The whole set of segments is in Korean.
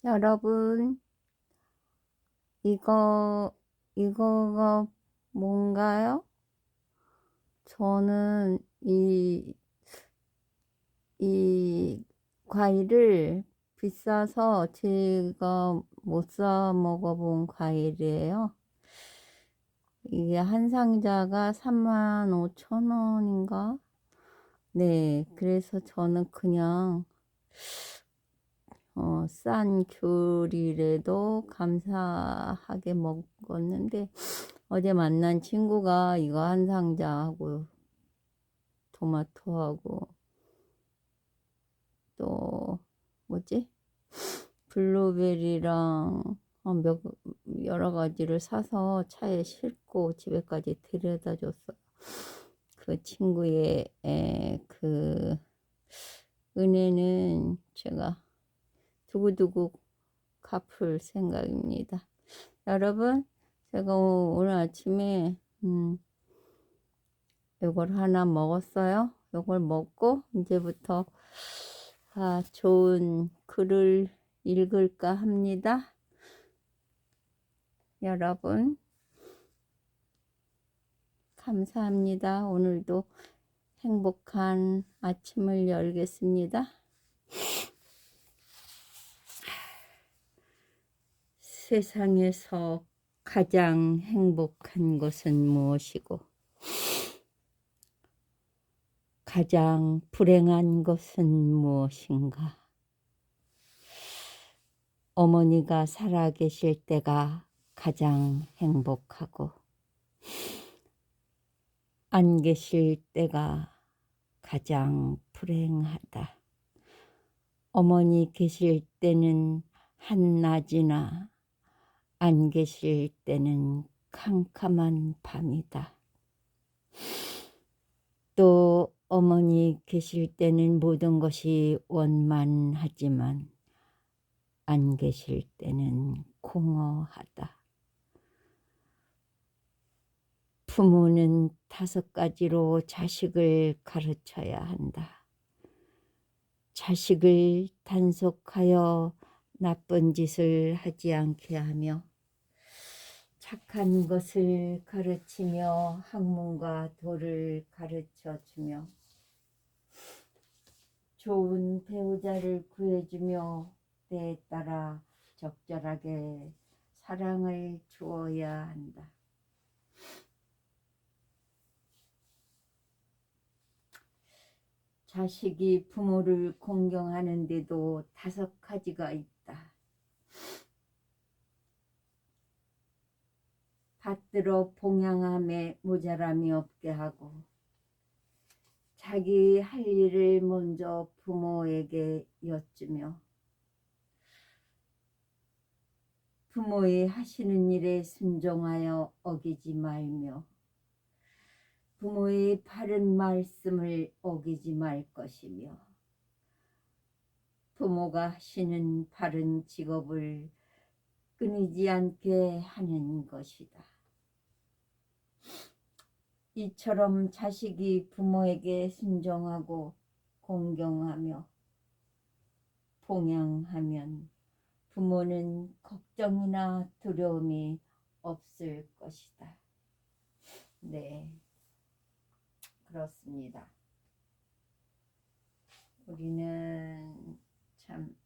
여러분, 이거가 뭔가요? 저는 이 과일을 비싸서 제가 못 사 먹어본 과일이에요. 이게 한 상자가 35,000원인가? 네, 그래서 저는 그냥 싼 귤이라도 감사하게 먹었는데, 어제 만난 친구가 이거 한 상자하고 토마토하고 또 뭐지? 블루베리랑 여러 가지를 사서 차에 싣고 집에까지 데려다 줬어요. 그 친구의 그 은혜는 제가 두고두고 갚을 생각입니다. 여러분, 제가 오늘 아침에 이걸 하나 먹었어요. 이걸 먹고 이제부터 좋은 글을 읽을까 합니다. 여러분, 감사합니다. 오늘도 행복한 아침을 열겠습니다. 세상에서 가장 행복한 것은 무엇이고 가장 불행한 것은 무엇인가? 어머니가 살아계실 때가 가장 행복하고 안 계실 때가 가장 불행하다. 어머니 계실 때는 한낮이나 안 계실 때는 캄캄한 밤이다. 또 어머니 계실 때는 모든 것이 원만하지만 안 계실 때는 공허하다. 부모는 5가지로 자식을 가르쳐야 한다. 자식을 단속하여 나쁜 짓을 하지 않게 하며 착한 것을 가르치며 학문과 도를 가르쳐주며 좋은 배우자를 구해주며 때에 따라 적절하게 사랑을 주어야 한다. 자식이 부모를 공경하는데도 5가지가 있다. 받들어 봉양함에 모자람이 없게 하고 자기 할 일을 먼저 부모에게 여쭈며 부모의 하시는 일에 순종하여 어기지 말며 부모의 바른 말씀을 어기지 말 것이며 부모가 하시는 바른 직업을 끊이지 않게 하는 것이다. 이처럼 자식이 부모에게 순종하고 공경하며 봉양하면 부모는 걱정이나 두려움이 없을 것이다. 네, 그렇습니다. 우리는 참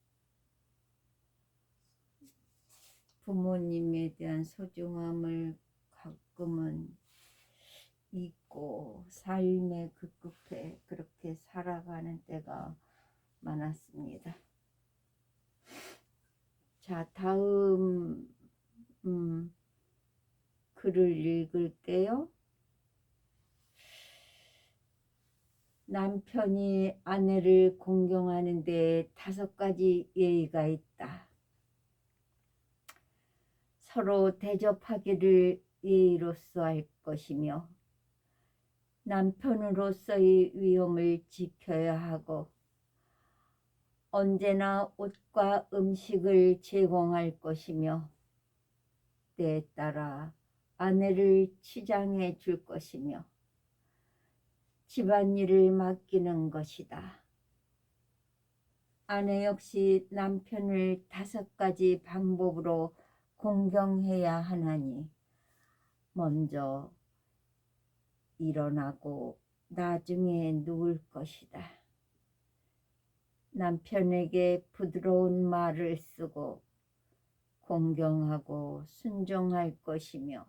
부모님에 대한 소중함을 가끔은 잊고 삶의 그 끝에 그렇게 살아가는 때가 많았습니다. 자, 다음 글을 읽을게요. 남편이 아내를 공경하는 데 5가지 예의가 있다. 서로 대접하기를 예의로서 할 것이며 남편으로서의 위엄을 지켜야 하고 언제나 옷과 음식을 제공할 것이며 때에 따라 아내를 치장해 줄 것이며 집안일을 맡기는 것이다. 아내 역시 남편을 5가지 방법으로 공경해야 하나니 먼저 일어나고 나중에 누울 것이다. 남편에게 부드러운 말을 쓰고 공경하고 순종할 것이며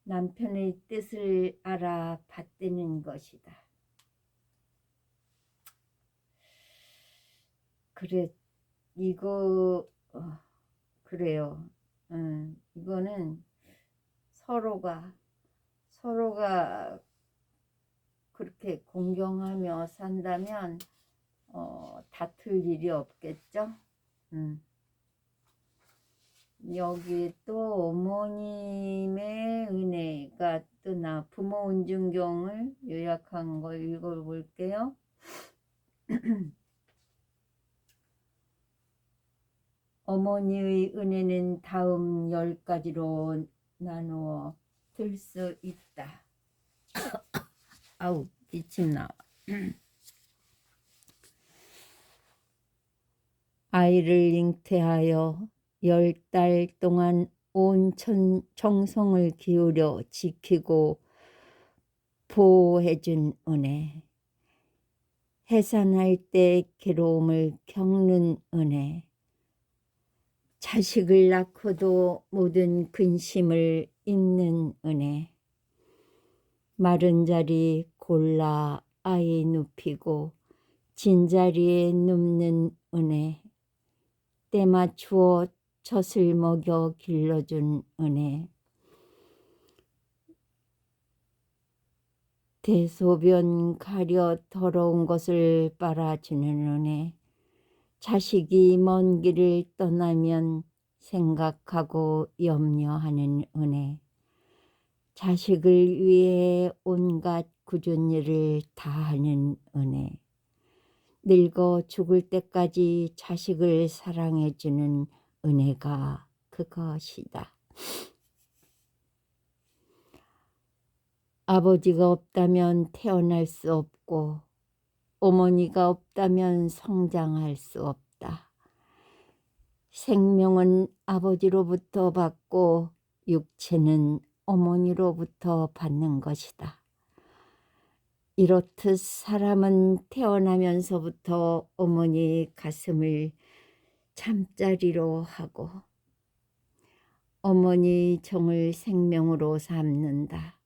남편의 뜻을 알아 받드는 것이다. 그래, 이거 그래요. 이거는 서로가 그렇게 공경하며 산다면 다툴 일이 없겠죠. 여기 또 어머님의 은혜가 또 나 부모 은중경을 요약한 거 읽어볼게요. 어머니의 은혜는 다음 10가지로 나누어 들 수 있다. 아우, 기침 나와. 아이를 잉태하여 10달 동안 온 정성을 기울여 지키고 보호해준 은혜. 해산할 때 괴로움을 겪는 은혜. 자식을 낳고도 모든 근심을 잊는 은혜. 마른 자리 골라 아이 눕히고 진자리에 눕는 은혜. 때 맞추어 젖을 먹여 길러준 은혜. 대소변 가려 더러운 것을 빨아주는 은혜. 자식이 먼 길을 떠나면 생각하고 염려하는 은혜. 자식을 위해 온갖 굳은 일을 다하는 은혜. 늙어 죽을 때까지 자식을 사랑해주는 은혜가 그것이다. 아버지가 없다면 태어날 수 없고 어머니가 없다면 성장할 수 없다. 생명은 아버지로부터 받고 육체는 어머니로부터 받는 것이다. 이렇듯 사람은 태어나면서부터 어머니의 가슴을 잠자리로 하고 어머니의 정을 생명으로 삼는다.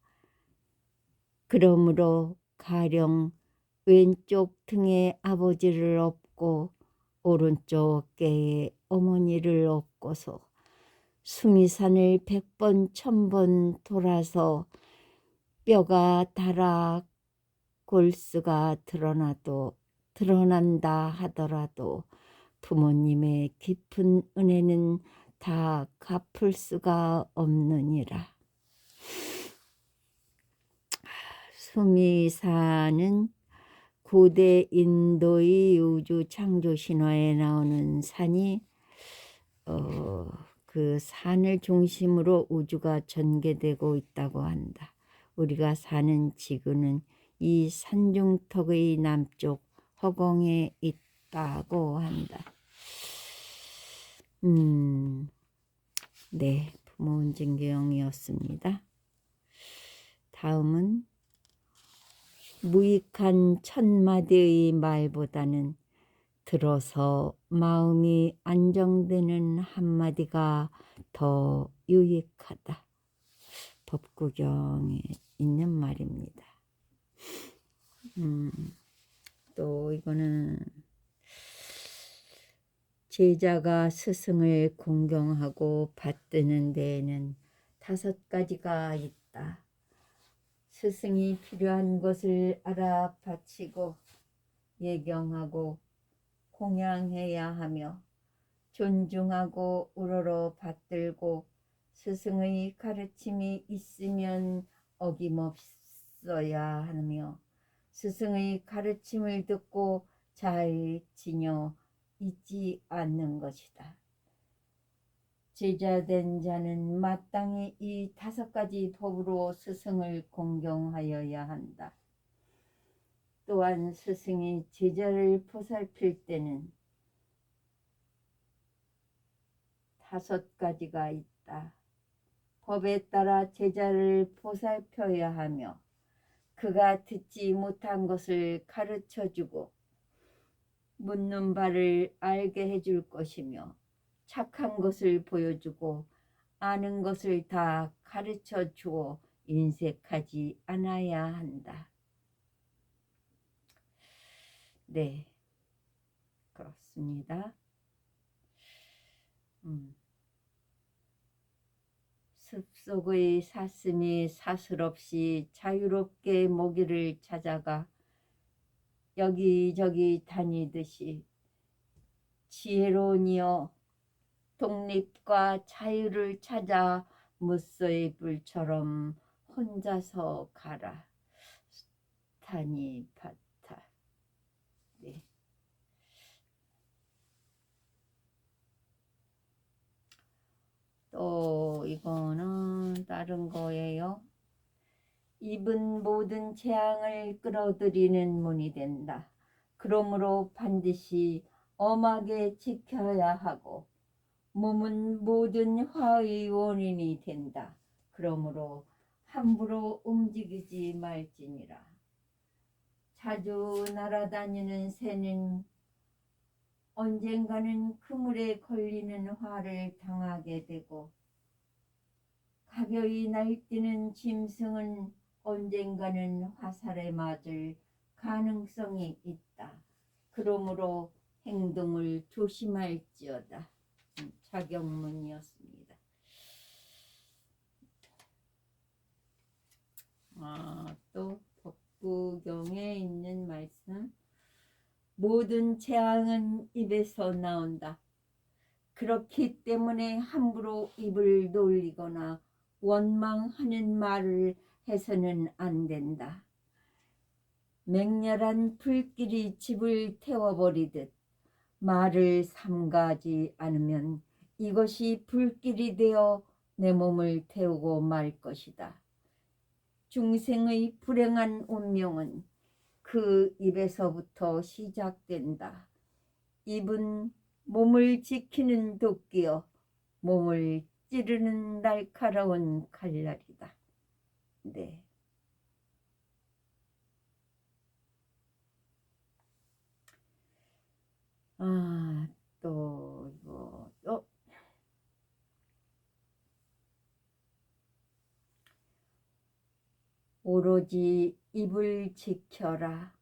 그러므로 가령 왼쪽 등에 아버지를 업고 오른쪽 어깨에 어머니를 업고서 수미산을 100번 1000번 돌아서 뼈가 닳아 골수가 드러난다 하더라도 부모님의 깊은 은혜는 다 갚을 수가 없느니라. 수미산은 고대 인도의 우주 창조 신화에 나오는 산이 그 산을 중심으로 우주가 전개되고 있다고 한다. 우리가 사는 지구는 이 산중턱의 남쪽 허공에 있다고 한다. 네, 부모은징경이었습니다. 다음은 무익한 1000마디의 말보다는 들어서 마음이 안정되는 한마디가 더 유익하다. 법구경에 있는 말입니다. 또 이거는 제자가 스승을 공경하고 받드는 데에는 5가지가 있다. 스승이 필요한 것을 알아 바치고 예경하고 공양해야 하며 존중하고 우러러 받들고 스승의 가르침이 있으면 어김없어야 하며 스승의 가르침을 듣고 잘 지녀 잊지 않는 것이다. 제자된 자는 마땅히 이 5가지 법으로 스승을 공경하여야 한다. 또한 스승이 제자를 보살필 때는 5가지가 있다. 법에 따라 제자를 보살펴야 하며 그가 듣지 못한 것을 가르쳐주고 묻는 바를 알게 해줄 것이며 착한 것을 보여주고 아는 것을 다 가르쳐 주어 인색하지 않아야 한다. 네, 그렇습니다. 숲속의 사슴이 사슬없이 자유롭게 먹이를 찾아가 여기저기 다니듯이 지혜로운 이여 독립과 자유를 찾아 무소의 불처럼 혼자서 가라. 타니파타. 네. 또 이거는 다른 거예요. 입은 모든 재앙을 끌어들이는 문이 된다. 그러므로 반드시 엄하게 지켜야 하고 몸은 모든 화의 원인이 된다. 그러므로 함부로 움직이지 말지니라. 자주 날아다니는 새는 언젠가는 그물에 걸리는 화를 당하게 되고 가벼이 날뛰는 짐승은 언젠가는 화살에 맞을 가능성이 있다. 그러므로 행동을 조심할지어다. 자경문이었습니다. 또 법구경에 있는 말씀. 모든 재앙은 입에서 나온다. 그렇기 때문에 함부로 입을 놀리거나 원망하는 말을 해서는 안 된다. 맹렬한 불길이 집을 태워버리듯 말을 삼가하지 않으면 이것이 불길이 되어 내 몸을 태우고 말 것이다. 중생의 불행한 운명은 그 입에서부터 시작된다. 입은 몸을 지키는 도끼여 몸을 찌르는 날카로운 칼날이다. 네. 또 이거 오로지 입을 지켜라.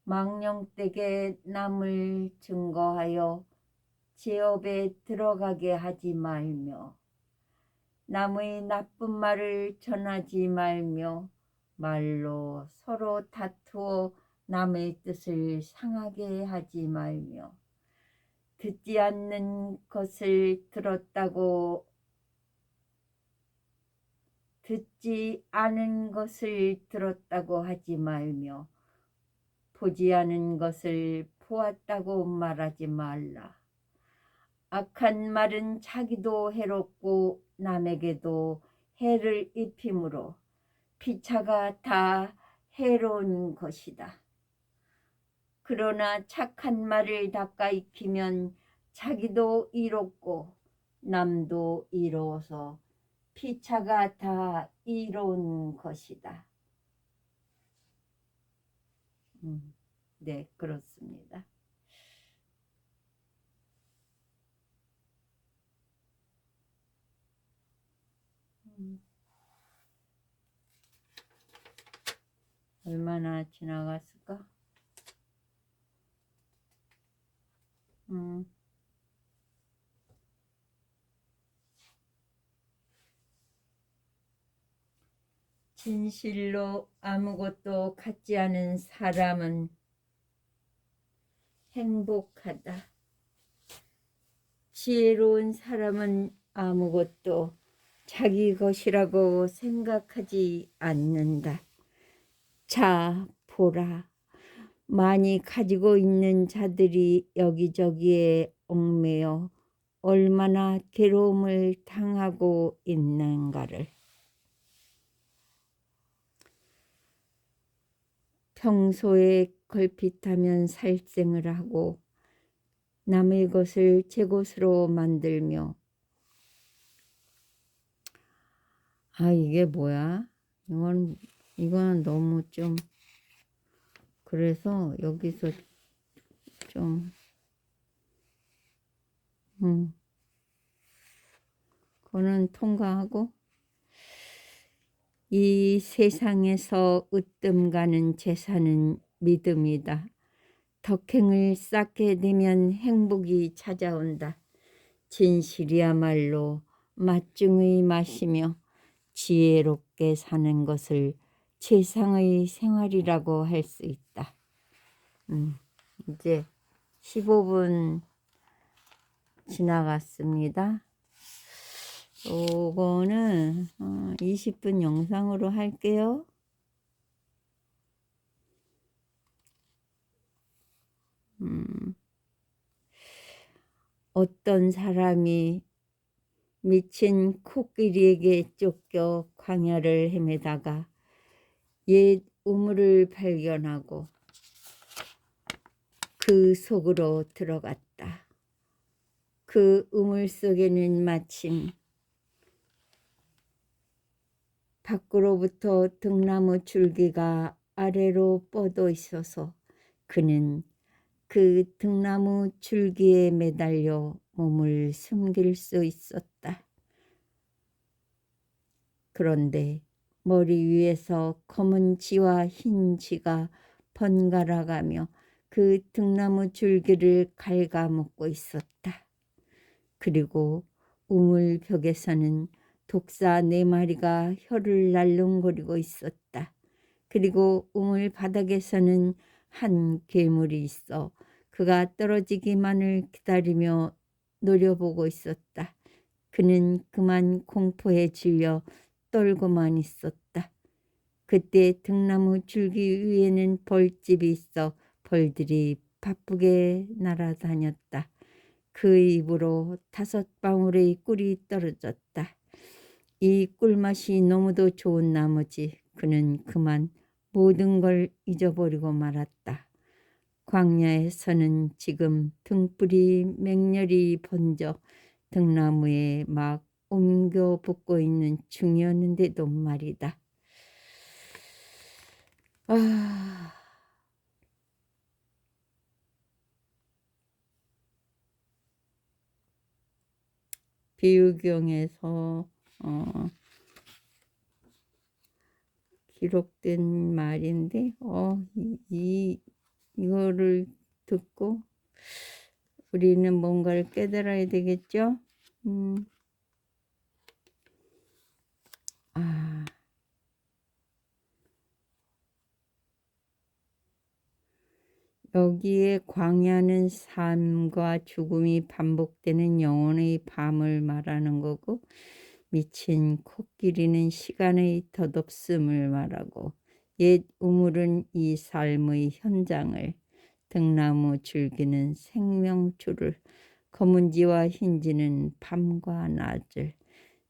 망령되게 남을 증거하여 제업에 들어가게 하지 말며 남의 나쁜 말을 전하지 말며 말로 서로 다투어 남의 뜻을 상하게 하지 말며 듣지 않는 것을 들었다고 듣지 않은 것을 들었다고 하지 말며 보지 않은 것을 보았다고 말하지 말라. 악한 말은 자기도 해롭고 남에게도 해를 입히므로 피차가 다 해로운 것이다. 그러나 착한 말을 닦아 익히면 자기도 이롭고 남도 이로워서 피차가 다 이로운 것이다. 네, 그렇습니다. 얼마나 지나갔을까? 진실로 아무것도 갖지 않은 사람은 행복하다. 지혜로운 사람은 아무것도 자기 것이라고 생각하지 않는다. 자, 보라. 많이 가지고 있는 자들이 여기저기에 얽매여 얼마나 괴로움을 당하고 있는가를. 평소에 걸핏하면 살생을 하고 남의 것을 제 것으로 만들며. 아, 이게 뭐야? 이거는 너무 좀, 그래서 여기서 좀, 그거는 통과하고. 이 세상에서 으뜸 가는 재산은 믿음이다. 덕행을 쌓게 되면 행복이 찾아온다. 진실이야말로 맛중의 맛이며 지혜롭게 사는 것을 최상의 생활이라고 할 수 있다. 이제 15분 지나갔습니다. 요거는 20분 영상으로 할게요. 어떤 사람이 미친 코끼리에게 쫓겨 광야를 헤매다가 옛 우물을 발견하고 그 속으로 들어갔다. 그 우물 속에는 마침 밖으로부터 등나무 줄기가 아래로 뻗어 있어서 그는 그 등나무 줄기에 매달려 몸을 숨길 수 있었다. 그런데 머리 위에서 검은 지와 흰 지가 번갈아가며 그 등나무 줄기를 갉아먹고 있었다. 그리고 우물 벽에서는 독사 4마리가 혀를 날름거리고 있었다. 그리고 우물 바닥에서는 한 괴물이 있어 그가 떨어지기만을 기다리며 노려보고 있었다. 그는 그만 공포에 질려 떨고만 있었다. 그때 등나무 줄기 위에는 벌집이 있어 벌들이 바쁘게 날아다녔다. 그 입으로 5방울의 꿀이 떨어졌다. 이 꿀맛이 너무도 좋은 나머지 그는 그만 모든 걸 잊어버리고 말았다. 광야에서는 지금 등불이 맹렬히 번져 등나무에 막 옮겨 붙고 있는 중이었는데도 말이다. 비유경에서 기록된 말인데 이거를 듣고 우리는 뭔가를 깨달아야 되겠죠? 여기에 광야는 삶과 죽음이 반복되는 영혼의 밤을 말하는 거고, 미친 코끼리는 시간의 덧없음을 말하고, 옛 우물은 이 삶의 현장을, 등나무 줄기는 생명줄을, 검은지와 흰지는 밤과 낮을,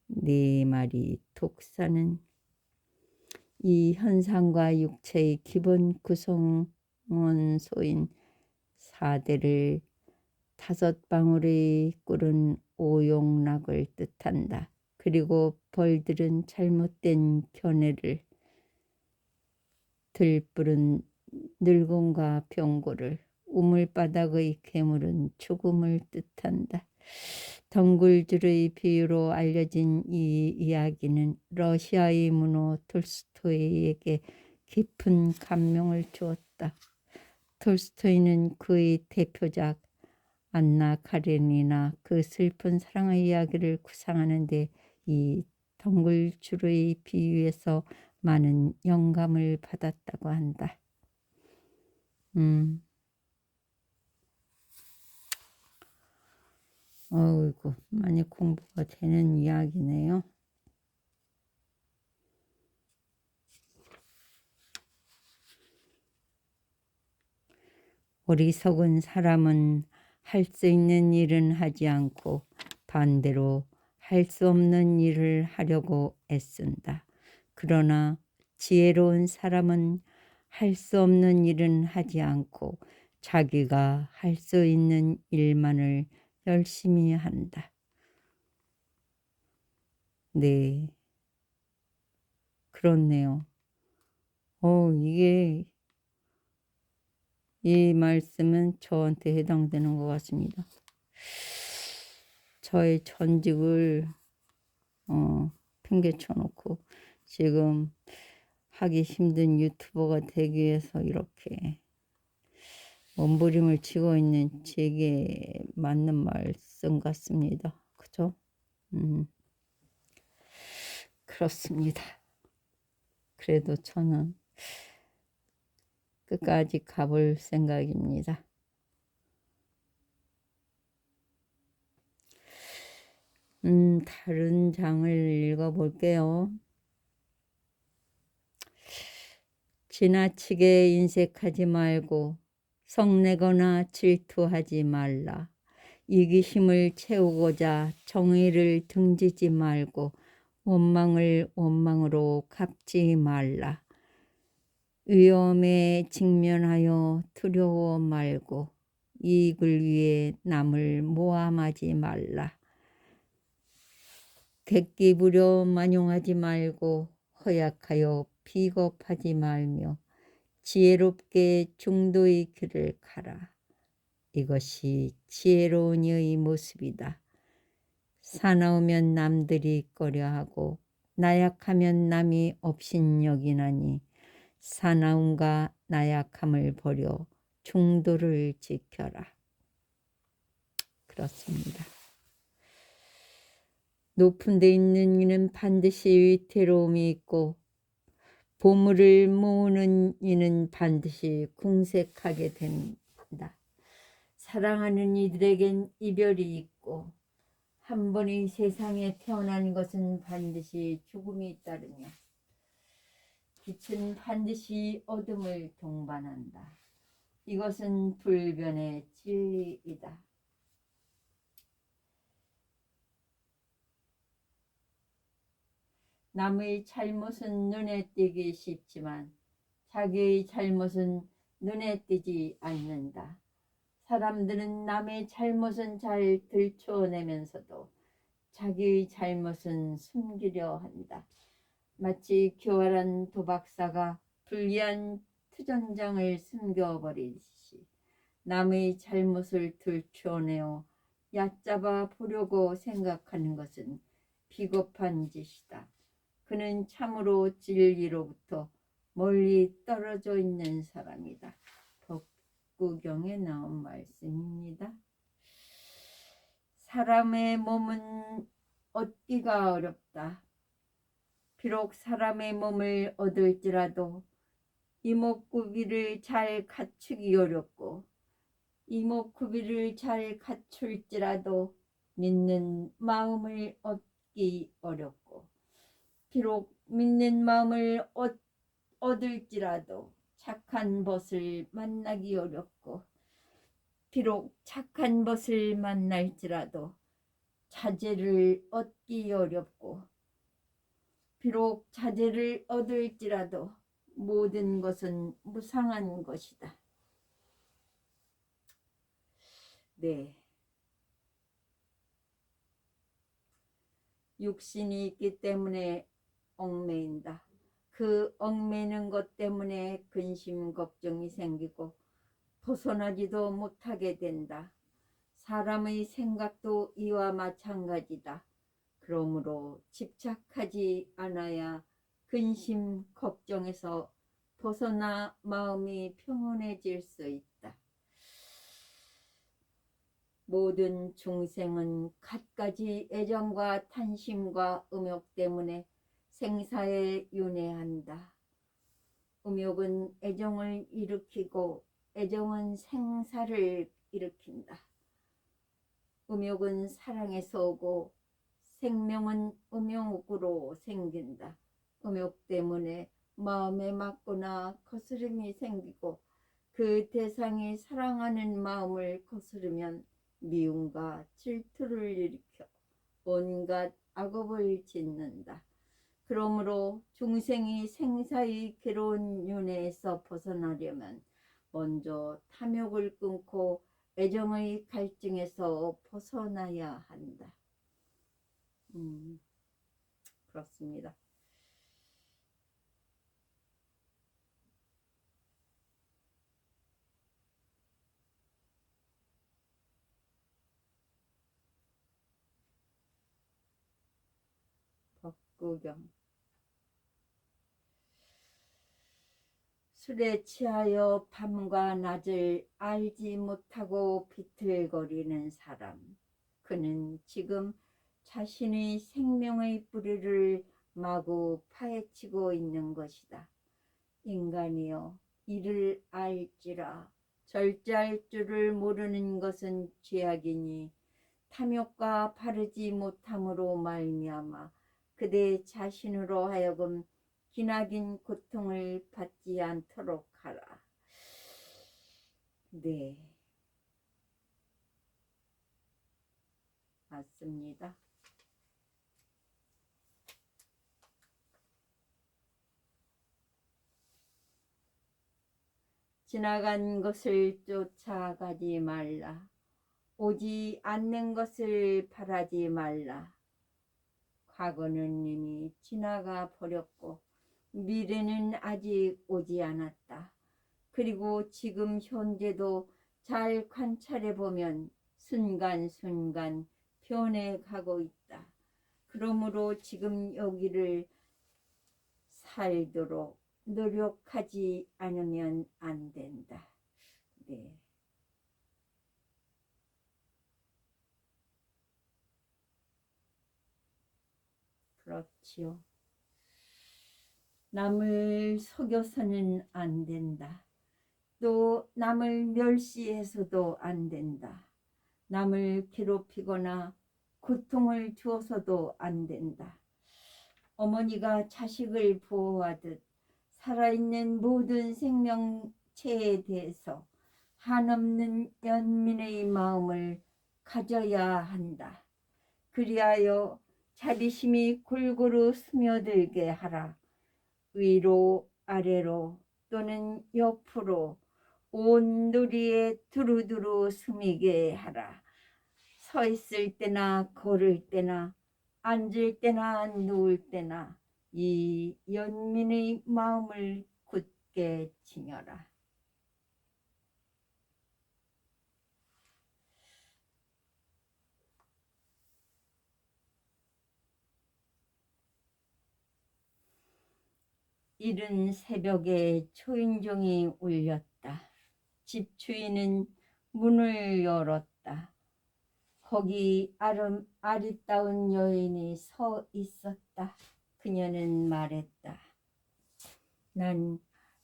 4마리 독사는 이 현상과 육체의 기본 구성원소인 4대를 5방울의 꿀은 오용락을 뜻한다. 그리고 벌들은 잘못된 견해를, 들불은 늙음과 병고를, 우물바닥의 괴물은 죽음을 뜻한다. 덩굴줄의 비유로 알려진 이 이야기는 러시아의 문호 톨스토이에게 깊은 감명을 주었다. 톨스토이는 그의 대표작 안나 카레니나 그 슬픈 사랑의 이야기를 구상하는데 이 덩굴줄의 비유에서 많은 영감을 받았다고 한다. 어이구, 많이 공부가 되는 이야기네요. 어리석은 사람은 할 수 있는 일은 하지 않고 반대로 할 수 없는 일을 하려고 애쓴다. 그러나 지혜로운 사람은 할 수 없는 일은 하지 않고 자기가 할 수 있는 일만을 열심히 한다. 네, 그렇네요. 이게 이 말씀은 저한테 해당되는 것 같습니다. 저의 전직을 팽개쳐 놓고 지금 하기 힘든 유튜버가 되기 위해서 이렇게 몸부림을 치고 있는 제게 맞는 말씀 같습니다. 그죠? 그렇습니다. 그래도 저는 끝까지 가볼 생각입니다. 다른 장을 읽어볼게요. 지나치게 인색하지 말고 성내거나 질투하지 말라. 이기심을 채우고자 정의를 등지지 말고 원망을 원망으로 갚지 말라. 위험에 직면하여 두려워 말고 이익을 위해 남을 모함하지 말라. 객기 부려 만용하지 말고 허약하여 비겁하지 말며 지혜롭게 중도의 길을 가라. 이것이 지혜로운 이의 모습이다. 사나우면 남들이 꺼려하고 나약하면 남이 업신여기나니 사나움과 나약함을 버려 중도를 지켜라. 그렇습니다. 높은 데 있는 이는 반드시 위태로움이 있고 보물을 모으는 이는 반드시 궁색하게 된다. 사랑하는 이들에겐 이별이 있고 한 번이 세상에 태어난 것은 반드시 죽음이 따르며 빛은 반드시 어둠을 동반한다. 이것은 불변의 진리이다. 남의 잘못은 눈에 띄기 쉽지만 자기의 잘못은 눈에 띄지 않는다. 사람들은 남의 잘못은 잘 들춰내면서도 자기의 잘못은 숨기려 한다. 마치 교활한 도박사가 불리한 투전장을 숨겨버리듯이 남의 잘못을 들춰내어 얕잡아 보려고 생각하는 것은 비겁한 짓이다. 그는 참으로 진리로부터 멀리 떨어져 있는 사람이다. 법구경에 나온 말씀입니다. 사람의 몸은 얻기가 어렵다. 비록 사람의 몸을 얻을지라도 이목구비를 잘 갖추기 어렵고 이목구비를 잘 갖출지라도 믿는 마음을 얻기 어렵고 비록 믿는 마음을 얻을지라도 착한 벗을 만나기 어렵고 비록 착한 벗을 만날지라도 자제를 얻기 어렵고 비록 자제를 얻을지라도 모든 것은 무상한 것이다. 네. 육신이 있기 때문에 얽매인다. 그 얽매는 것 때문에 근심 걱정이 생기고 벗어나지도 못하게 된다. 사람의 생각도 이와 마찬가지다. 그러므로 집착하지 않아야 근심 걱정에서 벗어나 마음이 평온해질 수 있다. 모든 중생은 갖가지 애정과 탄심과 음욕 때문에 생사에 윤회한다. 음욕은 애정을 일으키고 애정은 생사를 일으킨다. 음욕은 사랑에서 오고 생명은 음욕으로 생긴다. 음욕 때문에 마음에 맞거나 거스름이 생기고 그 대상이 사랑하는 마음을 거스르면 미움과 질투를 일으켜 온갖 악업을 짓는다. 그러므로 중생이 생사의 괴로운 윤회에서 벗어나려면 먼저 탐욕을 끊고 애정의 갈증에서 벗어나야 한다. 그렇습니다. 법구경. 술에 취하여 밤과 낮을 알지 못하고 비틀거리는 사람, 그는 지금 자신의 생명의 뿌리를 마구 파헤치고 있는 것이다. 인간이여, 이를 알지라. 절제할 줄을 모르는 것은 죄악이니 탐욕과 바르지 못함으로 말미암아 그대 자신으로 하여금 기나긴 고통을 받지 않도록 하라. 네, 맞습니다. 지나간 것을 쫓아가지 말라. 오지 않는 것을 바라지 말라. 과거는 이미 지나가 버렸고 미래는 아직 오지 않았다. 그리고 지금 현재도 잘 관찰해 보면 순간순간 변해가고 있다. 그러므로 지금 여기를 살도록 노력하지 않으면 안 된다. 네. 그렇지요. 남을 속여서는 안 된다. 또 남을 멸시해서도 안 된다. 남을 괴롭히거나 고통을 주어서도 안 된다. 어머니가 자식을 보호하듯 살아있는 모든 생명체에 대해서 한없는 연민의 마음을 가져야 한다. 그리하여 자비심이 골고루 스며들게 하라. 위로 아래로 또는 옆으로 온 누리에 두루두루 스미게 하라. 서 있을 때나 걸을 때나 앉을 때나 누울 때나 이 연민의 마음을 굳게 지녀라. 이른 새벽에 초인종이 울렸다. 집주인은 문을 열었다. 거기 아리따운 여인이 서 있었다. 그녀는 말했다. 난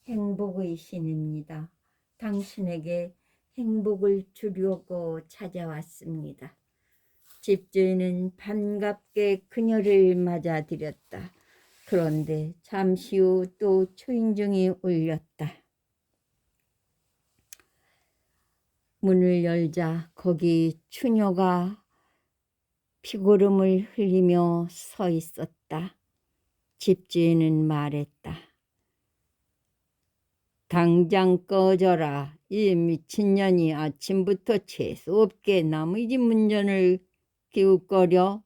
행복의 신입니다. 당신에게 행복을 주려고 찾아왔습니다. 집주인은 반갑게 그녀를 맞아들였다. 그런데 잠시 후 또 초인종이 울렸다. 문을 열자 거기 추녀가 피고름을 흘리며 서 있었다. 집주인은 말했다. 당장 꺼져라. 이 미친년이 아침부터 재수없게 남의 집 문전을 기웃거려.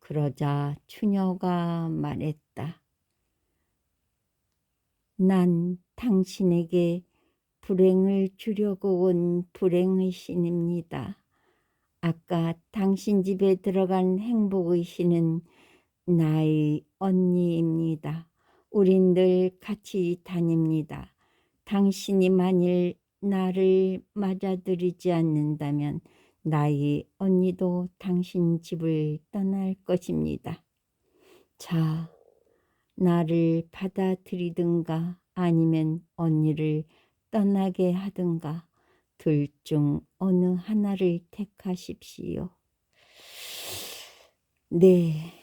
그러자 추녀가 말했다. 난 당신에게 불행을 주려고 온 불행의 신입니다. 아까 당신 집에 들어간 행복의 신은 나의 언니입니다. 우린 늘 같이 다닙니다. 당신이 만일 나를 맞아들이지 않는다면 나의 언니도 당신 집을 떠날 것입니다. 자, 나를 받아들이든가 아니면 언니를 떠나게 하든가 둘 중 어느 하나를 택하십시오. 네,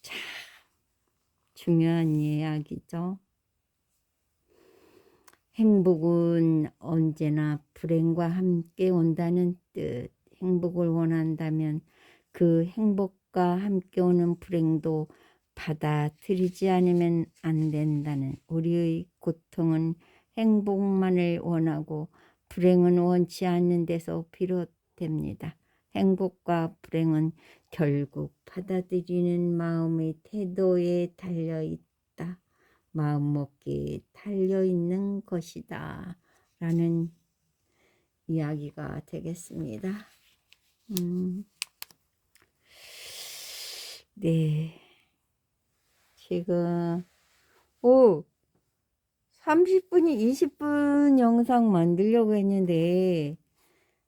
참 중요한 이야기죠. 행복은 언제나 불행과 함께 온다는 뜻. 행복을 원한다면 그 행복과 함께 오는 불행도 받아들이지 않으면 안 된다는 우리의 고통은 행복만을 원하고 불행은 원치 않는 데서 비롯됩니다. 행복과 불행은 결국 받아들이는 마음의 태도에 달려있다. 마음먹기에 달려있는 것이다. 라는 이야기가 되겠습니다. 네. 지금 30분이 20분 영상 만들려고 했는데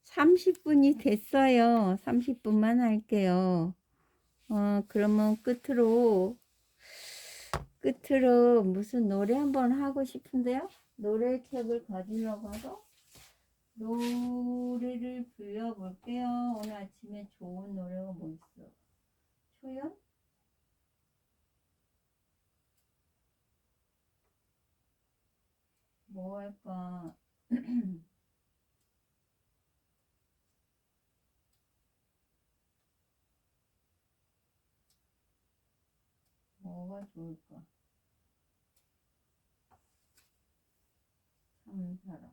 30분이 됐어요. 30분만 할게요. 그러면 끝으로 무슨 노래 한번 하고 싶은데요. 노래책을 가지러 가서 노래를 불러볼게요. 오늘 아침에 좋은 노래가 뭐 있어? 초연? 뭐 할까? 뭐가 좋을까? 참사랑.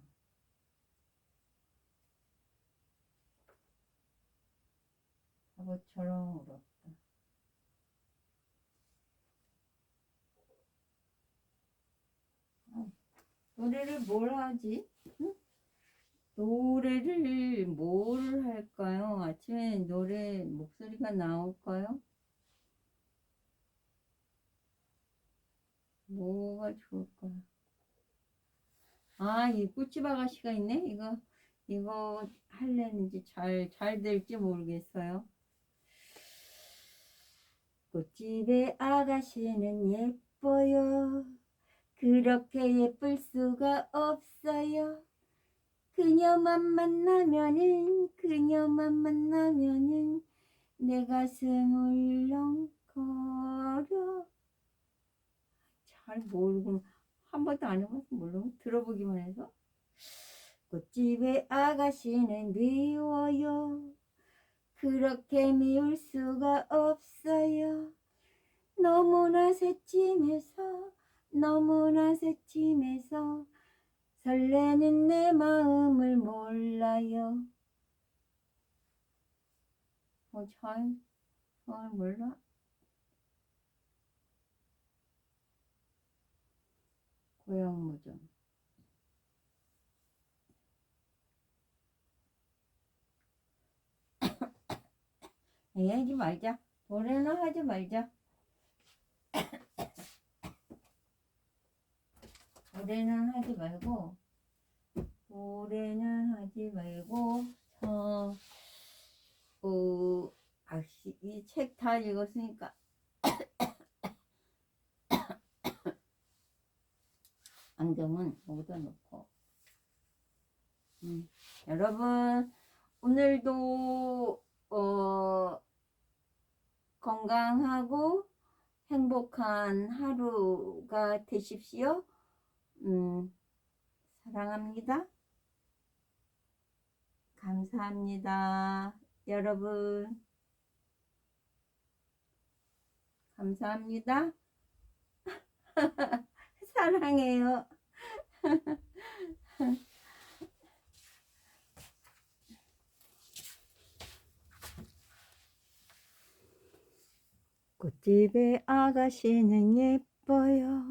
바보처럼 울었다. 노래를 뭘 하지? 응? 노래를 뭘 할까요? 아침에 노래 목소리가 나올까요? 뭐가 좋을까요? 이 꽃집 아가씨가 있네? 이거 할래는지 잘 될지 모르겠어요. 꽃집의 아가씨는 예뻐요. 그렇게 예쁠 수가 없어요. 그녀만 만나면은 내 가슴 울렁거려. 잘 모르고 한 번도 안 해봐서 모르고 들어보기만 해서. 꽃집의 아가씨는 미워요. 그렇게 미울 수가 없어요. 너무나 새침해서 설레는 내 마음을 몰라요. 잘 몰라? 고향무정. 하지 말자. 노래는 하지 말자. 노래는 하지 말고 이 책 다 읽었으니까 안경은 여기다 놓고. 여러분 오늘도 건강하고 행복한 하루가 되십시오. 사랑합니다. 감사합니다. 여러분 감사합니다. 사랑해요. 꽃집의 아가씨는 예뻐요.